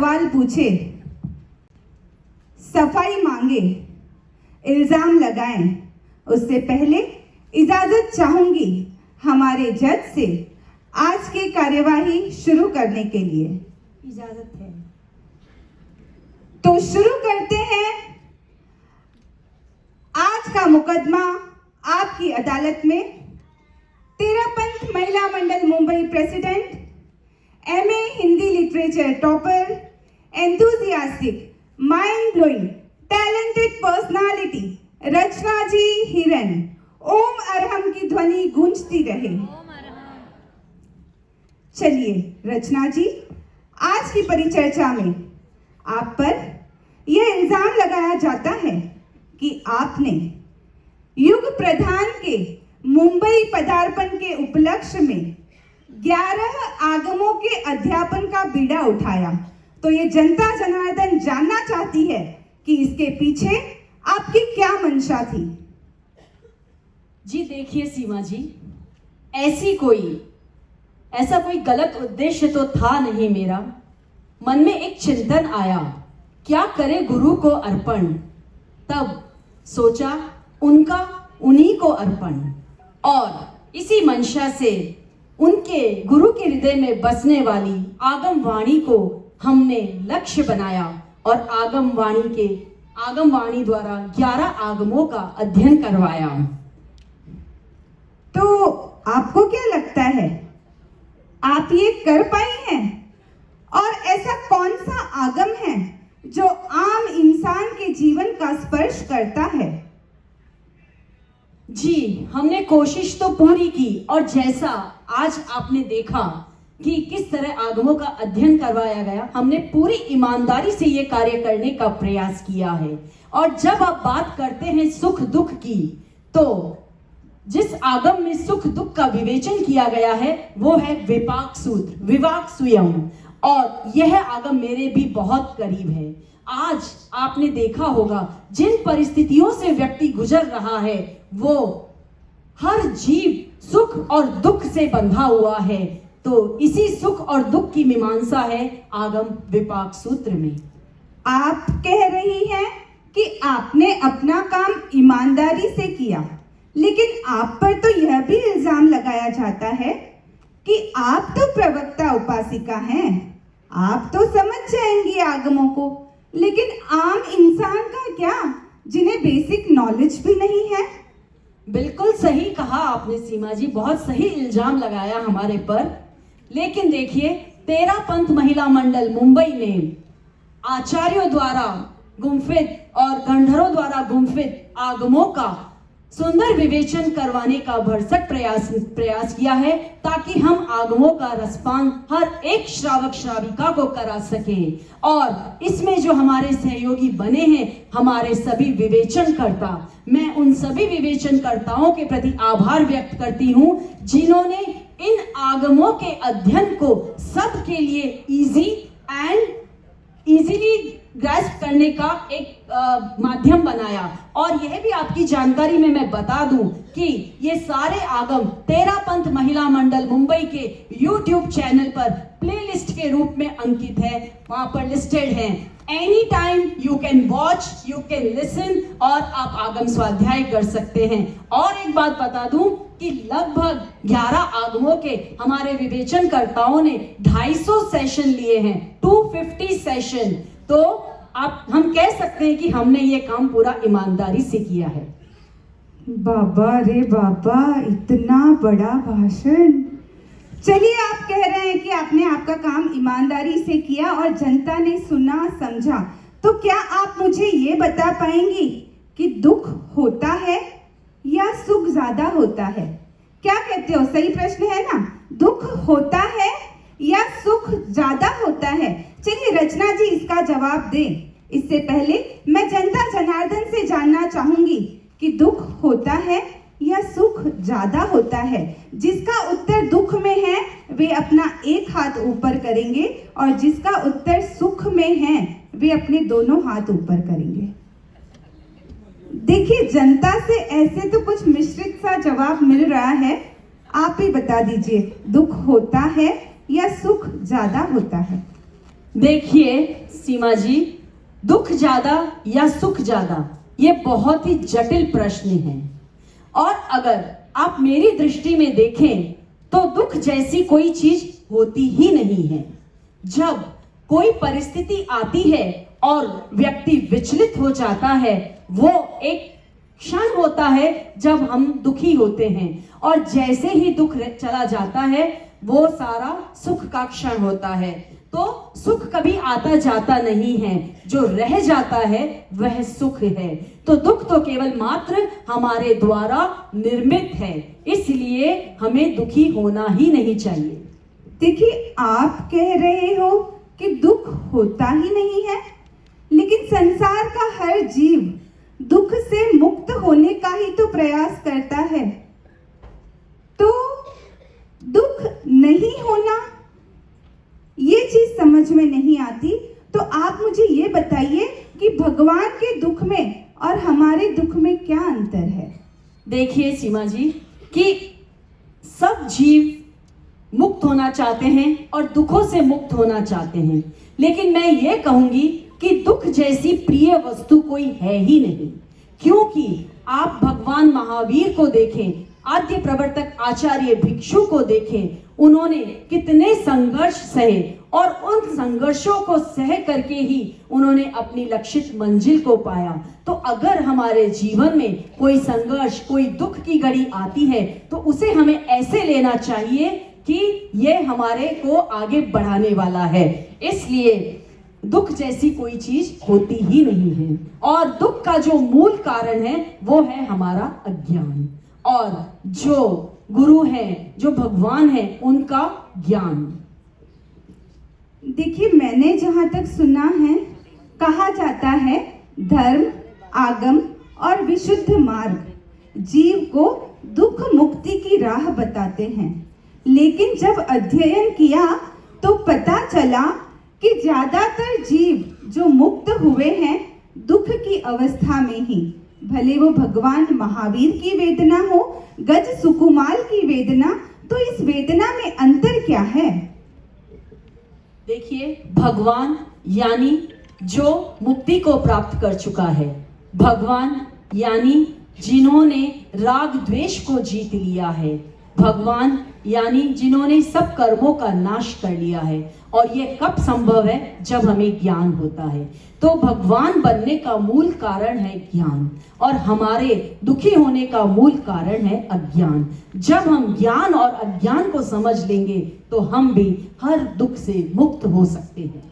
सवाल पूछे, सफाई मांगे, इल्जाम लगाएं, उससे पहले इजाजत चाहूंगी हमारे जज से आज की कार्यवाही शुरू करने के लिए। इजाजत है। तो शुरू करते हैं। आज का मुकदमा आपकी अदालत में Terapanth Mahila Mandal Mumbai president, MA Hindi literature topper, enthusiastic, mind blowing, talented personality Rachna ji Hiran, Om Arham की ध्वनि गूंजती रहे। चलिए रचना जी, आज की परिचर्चा में आप पर यह इल्जाम लगाया जाता है कि आपने युग प्रधान के मुंबई पदार्पण के उपलक्ष्य में 11 आगमों के अध्यापन का बीड़ा उठाया। तो ये जनता जनार्दन जानना चाहती है कि इसके पीछे आपकी क्या मंशा थी। जी देखिए सीमा जी, ऐसा कोई गलत उद्देश्य तो था नहीं मेरा। मन में एक चिंतन आया, क्या करे गुरु को अर्पण। तब सोचा उन्हीं को अर्पण, और इसी मंशा से उनके गुरु के हृदय में बसने वाली आगम वाणी को हमने लक्ष्य बनाया और आगम वाणी द्वारा 11 आगमों का अध्ययन करवाया। तो आपको क्या लगता है, आप ये कर पाई हैं? और ऐसा कौन सा आगम है जो आम इंसान के जीवन का स्पर्श करता है? जी, हमने कोशिश तो पूरी की, और जैसा आज आपने देखा कि किस तरह आगमों का अध्ययन करवाया गया, हमने पूरी ईमानदारी से ये कार्य करने का प्रयास किया है। और जब आप बात करते हैं सुख दुख की, तो जिस आगम में सुख दुख का विवेचन किया गया है वो है विपाक सूत्र, विवाक स्वयं, और यह आगम मेरे भी बहुत करीब है। आज आपने देखा होगा जिन परिस्थितियों से व्यक्ति गुजर रहा है, वो हर जीव सुख और दुख से बंधा हुआ है। तो इसी सुख और दुख की मीमांसा है आगम विपाक सूत्र में। आप कह रही हैं कि आपने अपना काम ईमानदारी से किया, लेकिन आप पर तो यह भी इल्जाम लगाया जाता है कि आप तो प्रवक्ता उपासिका हैं, आप तो समझ जाएंगी आगमों को, लेकिन आम इंसान का क्या, जिन्हें बेसिक नॉलेज भी नहीं है। बिल्कुल सही कहा आपने सीमा जी, बहुत सही इल्जाम लगाया हमारे पर। लेकिन देखिए, तेरापंथ महिला मंडल मुंबई ने आचार्यों द्वारा गुम्फित और गंधर्वों द्वारा गुम्फित आगमों का सुंदर विवेचन करवाने का भरसक प्रयास किया है, ताकि हम आगमों का रसपान हर एक श्रावक श्राविका को करा सकें। और इसमें जो हमारे सहयोगी बने हैं, हमारे सभी विवेचनकर्ता, मैं उन सभी विवेचनकर्ताओं के प्रति आभार व्यक्त करती हूं जिन्होंने इन आगमों के अध्ययन को सबके लिए इजीली ग्रास्प करने का एक माध्यम बनाया। और यह भी आपकी जानकारी में मैं बता दूं कि ये सारे आगम तेरापंथ महिला मंडल मुंबई के YouTube चैनल पर प्लेलिस्ट के रूप में अंकित है, वहां पर लिस्टेड हैं। Any time you can watch, you can listen, और आप आगम स्वाध्याय कर सकते हैं। और एक बात बता दूं कि लगभग 11 आगमों के हमारे विवेचनकर्ताओं ने 250 सेशन लिए हैं, 250 सेशन। तो हम कह सकते हैं कि हमने ये काम पूरा ईमानदारी से किया है। बाबा रे बाबा, इतना बड़ा भाषण। चलिए, आप कह रहे हैं कि आपने आपका काम ईमानदारी से किया और जनता ने सुना समझा, तो क्या आप मुझे ये बता पाएंगी कि दुख होता है या सुख ज्यादा होता है? क्या कहते हो, सही प्रश्न है ना? दुख होता है या सुख ज्यादा होता है? चलिए रचना जी इसका जवाब दें। इससे पहले मैं जनता जनार्दन से जानना चाहूंगी कि दुख होता है या सुख ज्यादा होता है। जिसका उत्तर दुख में है वे अपना एक हाथ ऊपर करेंगे, और जिसका उत्तर सुख में है वे अपने दोनों हाथ ऊपर करेंगे। देखिए, जनता से ऐसे तो कुछ मिश्रित सा जवाब मिल रहा है, आप ही बता दीजिए, दुख होता है या सुख ज्यादा होता है? देखिए सीमा जी, दुख ज्यादा या सुख ज्यादा, ये बहुत ही जटिल प्रश्न है। और अगर आप मेरी दृष्टि में देखें तो दुख जैसी कोई चीज होती ही नहीं है। जब कोई परिस्थिति आती है और व्यक्ति विचलित हो जाता है, वो एक क्षण होता है जब हम दुखी होते हैं, और जैसे ही दुख चला जाता है वो सारा सुख का क्षण होता है। तो सुख कभी आता जाता नहीं है, जो रह जाता है वह सुख है। तो दुख तो केवल मात्र हमारे द्वारा निर्मित है, इसलिए हमें दुखी होना ही नहीं चाहिए। देखिए, आप कह रहे हो कि दुख होता ही नहीं है, लेकिन संसार का हर जीव दुख से मुक्त होने का ही तो प्रयास करता है। तो दुख नहीं होना, ये चीज समझ में नहीं आती। तो आप मुझे ये बताइए कि भगवान के दुख में और हमारे दुख में क्या अंतर है? देखिए सीमा जी, कि सब जीव मुक्त होना चाहते हैं और दुखों से मुक्त होना चाहते हैं, लेकिन मैं ये कहूंगी कि दुख जैसी प्रिय वस्तु कोई है ही नहीं। क्योंकि आप भगवान महावीर को देखें, आद्य प्रवर्तक आचार्य भिक्षु को देखें, उन्होंने कितने संघर्ष सहे और उन संघर्षों को सह करके ही उन्होंने अपनी लक्षित मंजिल को पाया। तो अगर हमारे जीवन में कोई संघर्ष, कोई दुख की घड़ी आती है, तो उसे हमें ऐसे लेना चाहिए कि ये हमारे को आगे बढ़ाने वाला है। इसलिए दुख जैसी कोई चीज होती ही नहीं है, और दुख का जो मूल कारण है वो है हमारा अज्ञान, और जो गुरु हैं, जो भगवान हैं, उनका ज्ञान। देखिए, मैंने जहाँ तक सुना है, कहा जाता है धर्म, आगम और विशुद्ध मार्ग जीव को दुख मुक्ति की राह बताते हैं। लेकिन जब अध्ययन किया तो पता चला कि ज्यादातर जीव जो मुक्त हुए हैं दुख की अवस्था में ही, भले वो भगवान महावीर की वेदना हो, गज सुकुमाल की वेदना। तो इस वेदना में अंतर क्या है? देखिए, भगवान यानी जो मुक्ति को प्राप्त कर चुका है, भगवान यानी जिन्होंने राग द्वेष को जीत लिया है, भगवान यानी जिन्होंने सब कर्मों का नाश कर लिया है। और ये कब संभव है? जब हमें ज्ञान होता है। तो भगवान बनने का मूल कारण है ज्ञान, और हमारे दुखी होने का मूल कारण है अज्ञान। जब हम ज्ञान और अज्ञान को समझ लेंगे तो हम भी हर दुख से मुक्त हो सकते हैं।